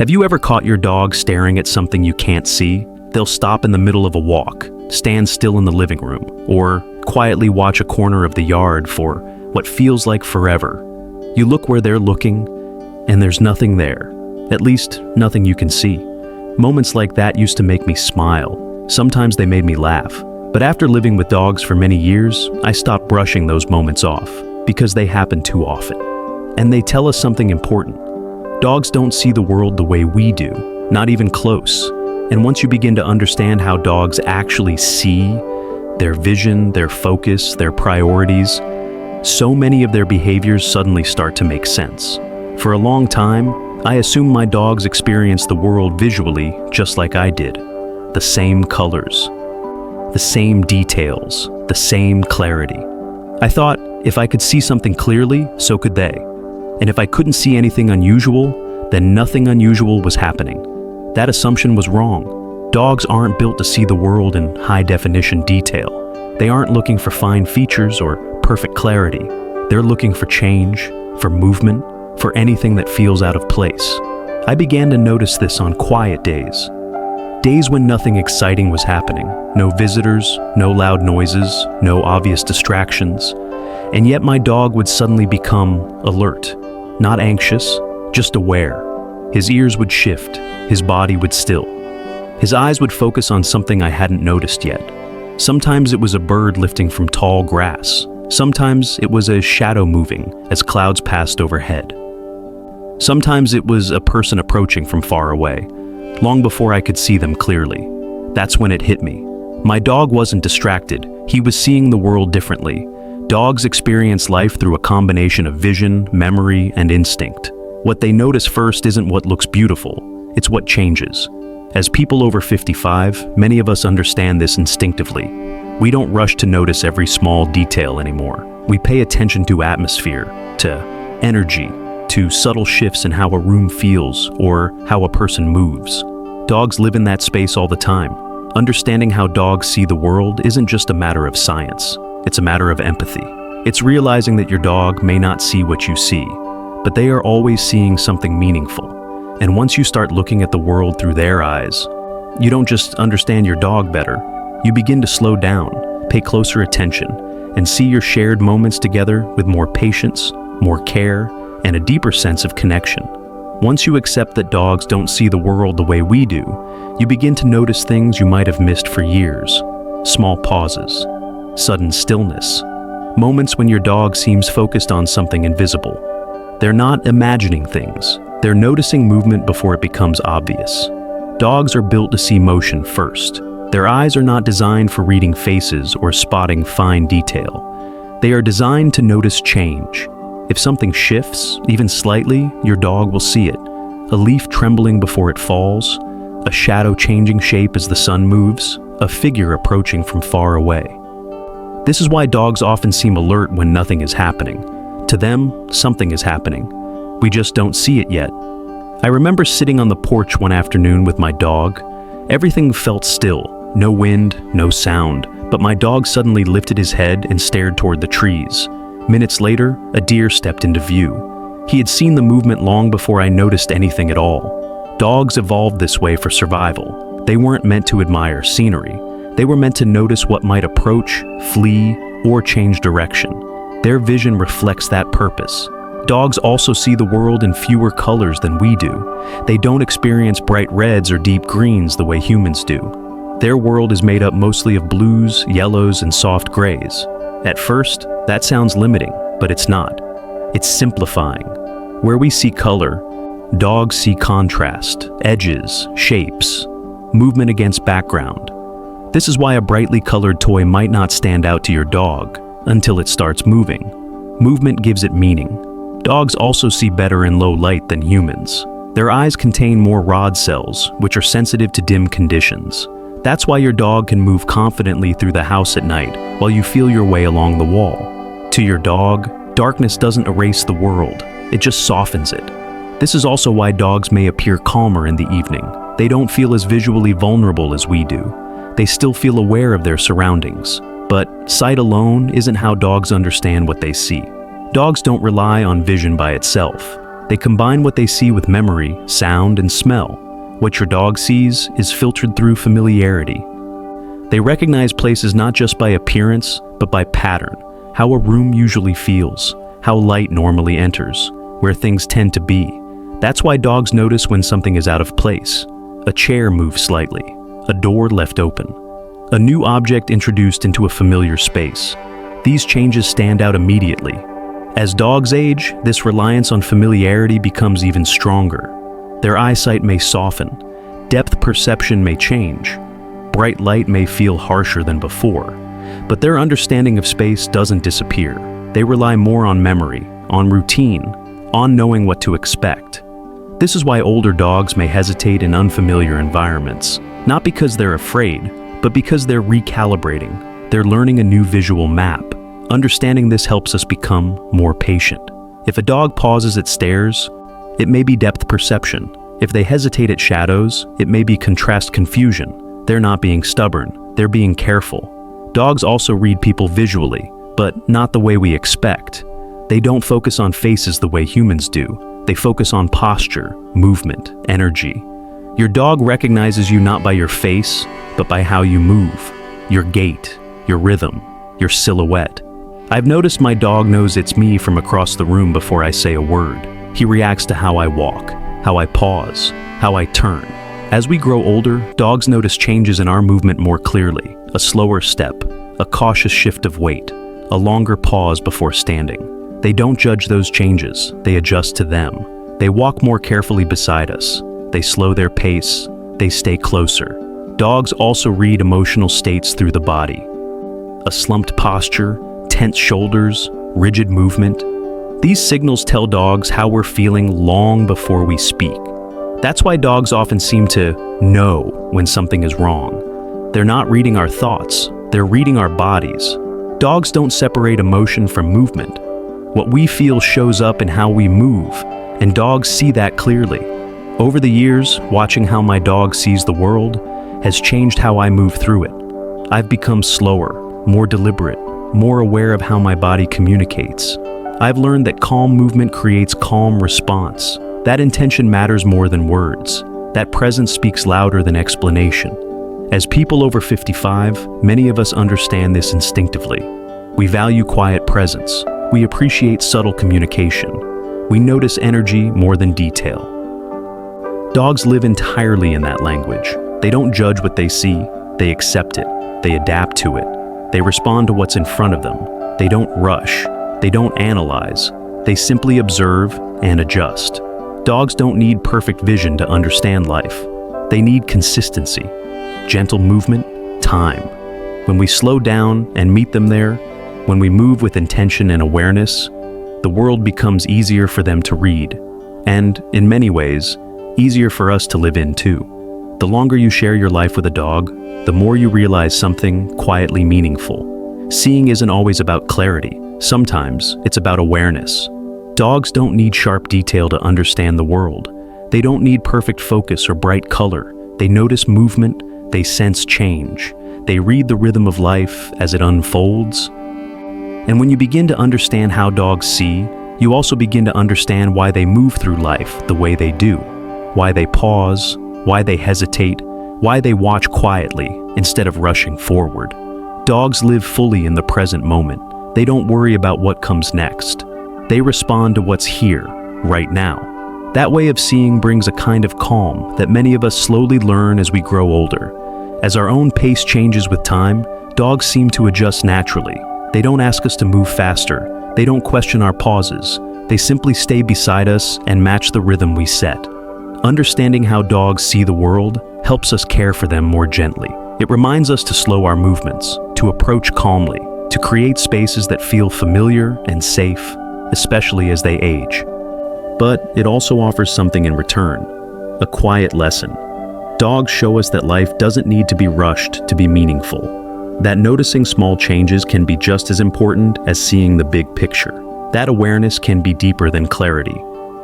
Have you ever caught your dog staring at something you can't see? They'll stop in the middle of a walk, stand still in the living room, or quietly watch a corner of the yard for what feels like forever. You look where they're looking, and there's nothing there. At least, nothing you can see. Moments like that used to make me smile. Sometimes they made me laugh. But after living with dogs for many years, I stopped brushing those moments off, because they happen too often. And they tell us something important. Dogs don't see the world the way we do, not even close. And once you begin to understand how dogs actually see, their vision, their focus, their priorities, so many of their behaviors suddenly start to make sense. For a long time, I assumed my dogs experienced the world visually just like I did. The same colors, the same details, the same clarity. I thought if I could see something clearly, so could they. And if I couldn't see anything unusual, then nothing unusual was happening. That assumption was wrong. Dogs aren't built to see the world in high-definition detail. They aren't looking for fine features or perfect clarity. They're looking for change, for movement, for anything that feels out of place. I began to notice this on quiet days. Days when nothing exciting was happening. No visitors, no loud noises, no obvious distractions. And yet my dog would suddenly become alert. Not anxious, just aware. His ears would shift, his body would still. His eyes would focus on something I hadn't noticed yet. Sometimes it was a bird lifting from tall grass. Sometimes it was a shadow moving as clouds passed overhead. Sometimes it was a person approaching from far away, long before I could see them clearly. That's when it hit me. My dog wasn't distracted, he was seeing the world differently. Dogs experience life through a combination of vision, memory, and instinct. What they notice first isn't what looks beautiful, it's what changes. As people over 55, many of us understand this instinctively. We don't rush to notice every small detail anymore. We pay attention to atmosphere, to energy, to subtle shifts in how a room feels or how a person moves. Dogs live in that space all the time. Understanding how dogs see the world isn't just a matter of science. It's a matter of empathy. It's realizing that your dog may not see what you see, but they are always seeing something meaningful. And once you start looking at the world through their eyes, you don't just understand your dog better, you begin to slow down, pay closer attention, and see your shared moments together with more patience, more care, and a deeper sense of connection. Once you accept that dogs don't see the world the way we do, you begin to notice things you might have missed for years. Small pauses, sudden stillness, moments when your dog seems focused on something invisible. They're not imagining things. They're noticing movement before it becomes obvious. Dogs are built to see motion first. Their eyes are not designed for reading faces or spotting fine detail. They are designed to notice change. If something shifts, even slightly, your dog will see it. A leaf trembling before it falls, a shadow changing shape as the sun moves, a figure approaching from far away. This is why dogs often seem alert when nothing is happening. To them, something is happening. We just don't see it yet. I remember sitting on the porch one afternoon with my dog. Everything felt still, no wind, no sound, but my dog suddenly lifted his head and stared toward the trees. Minutes later, a deer stepped into view. He had seen the movement long before I noticed anything at all. Dogs evolved this way for survival. They weren't meant to admire scenery. They were meant to notice what might approach, flee, or change direction. Their vision reflects that purpose. Dogs also see the world in fewer colors than we do. They don't experience bright reds or deep greens the way humans do. Their world is made up mostly of blues, yellows, and soft grays. At first, that sounds limiting, but it's not. It's simplifying. Where we see color, dogs see contrast, edges, shapes, movement against background. This is why a brightly colored toy might not stand out to your dog until it starts moving. Movement gives it meaning. Dogs also see better in low light than humans. Their eyes contain more rod cells, which are sensitive to dim conditions. That's why your dog can move confidently through the house at night while you feel your way along the wall. To your dog, darkness doesn't erase the world, it just softens it. This is also why dogs may appear calmer in the evening. They don't feel as visually vulnerable as we do. They still feel aware of their surroundings. But sight alone isn't how dogs understand what they see. Dogs don't rely on vision by itself. They combine what they see with memory, sound, and smell. What your dog sees is filtered through familiarity. They recognize places not just by appearance, but by pattern, how a room usually feels, how light normally enters, where things tend to be. That's why dogs notice when something is out of place. A chair moved slightly, a door left open, a new object introduced into a familiar space. These changes stand out immediately. As dogs age, this reliance on familiarity becomes even stronger. Their eyesight may soften, depth perception may change, bright light may feel harsher than before, but their understanding of space doesn't disappear. They rely more on memory, on routine, on knowing what to expect. This is why older dogs may hesitate in unfamiliar environments, not because they're afraid, but because they're recalibrating. They're learning a new visual map. Understanding this helps us become more patient. If a dog pauses at stairs, it may be depth perception. If they hesitate at shadows, it may be contrast confusion. They're not being stubborn, they're being careful. Dogs also read people visually, but not the way we expect. They don't focus on faces the way humans do. They focus on posture, movement, energy. Your dog recognizes you not by your face, but by how you move, your gait, your rhythm, your silhouette. I've noticed my dog knows it's me from across the room before I say a word. He reacts to how I walk, how I pause, how I turn. As we grow older, dogs notice changes in our movement more clearly. A slower step, a cautious shift of weight, a longer pause before standing. They don't judge those changes, they adjust to them. They walk more carefully beside us. They slow their pace, they stay closer. Dogs also read emotional states through the body. A slumped posture, tense shoulders, rigid movement. These signals tell dogs how we're feeling long before we speak. That's why dogs often seem to know when something is wrong. They're not reading our thoughts, they're reading our bodies. Dogs don't separate emotion from movement. What we feel shows up in how we move, and dogs see that clearly. Over the years, watching how my dog sees the world has changed how I move through it. I've become slower, more deliberate, more aware of how my body communicates. I've learned that calm movement creates calm response. That intention matters more than words. That presence speaks louder than explanation. As people over 55, many of us understand this instinctively. We value quiet presence. We appreciate subtle communication. We notice energy more than detail. Dogs live entirely in that language. They don't judge what they see, they accept it, they adapt to it. They respond to what's in front of them. They don't rush. They don't analyze. They simply observe and adjust. Dogs don't need perfect vision to understand life. They need consistency, gentle movement, time. When we slow down and meet them there, when we move with intention and awareness, the world becomes easier for them to read, and, in many ways, easier for us to live in too. The longer you share your life with a dog, the more you realize something quietly meaningful. Seeing isn't always about clarity. Sometimes it's about awareness. Dogs don't need sharp detail to understand the world. They don't need perfect focus or bright color. They notice movement, they sense change. They read the rhythm of life as it unfolds. And when you begin to understand how dogs see, you also begin to understand why they move through life the way they do. Why they pause, why they hesitate, why they watch quietly instead of rushing forward. Dogs live fully in the present moment. They don't worry about what comes next. They respond to what's here, right now. That way of seeing brings a kind of calm that many of us slowly learn as we grow older. As our own pace changes with time, dogs seem to adjust naturally. They don't ask us to move faster. They don't question our pauses. They simply stay beside us and match the rhythm we set. Understanding how dogs see the world helps us care for them more gently. It reminds us to slow our movements, to approach calmly, to create spaces that feel familiar and safe, especially as they age. But it also offers something in return, a quiet lesson. Dogs show us that life doesn't need to be rushed to be meaningful, that noticing small changes can be just as important as seeing the big picture. That awareness can be deeper than clarity.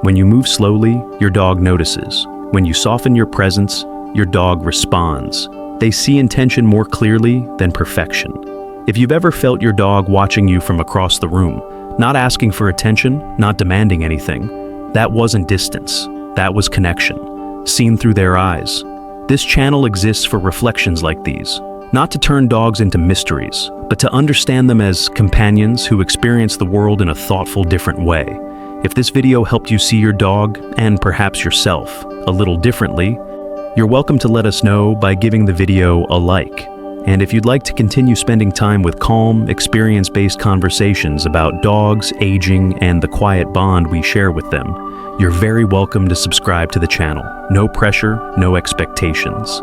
When you move slowly, your dog notices. When you soften your presence, your dog responds. They see intention more clearly than perfection. If you've ever felt your dog watching you from across the room, not asking for attention, not demanding anything, That wasn't distance, that was connection, seen through their eyes. This channel exists for reflections like these, not to turn dogs into mysteries, but to understand them as companions who experience the world in a thoughtful, different way. If this video helped you see your dog, and perhaps yourself, a little differently, you're welcome to let us know by giving the video a like. And if you'd like to continue spending time with calm, experience-based conversations about dogs, aging, and the quiet bond we share with them, you're very welcome to subscribe to the channel. No pressure, no expectations.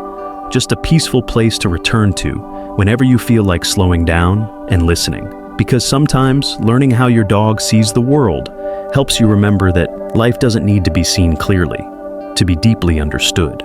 Just a peaceful place to return to whenever you feel like slowing down and listening. Because sometimes learning how your dog sees the world helps you remember that life doesn't need to be seen clearly, to be deeply understood.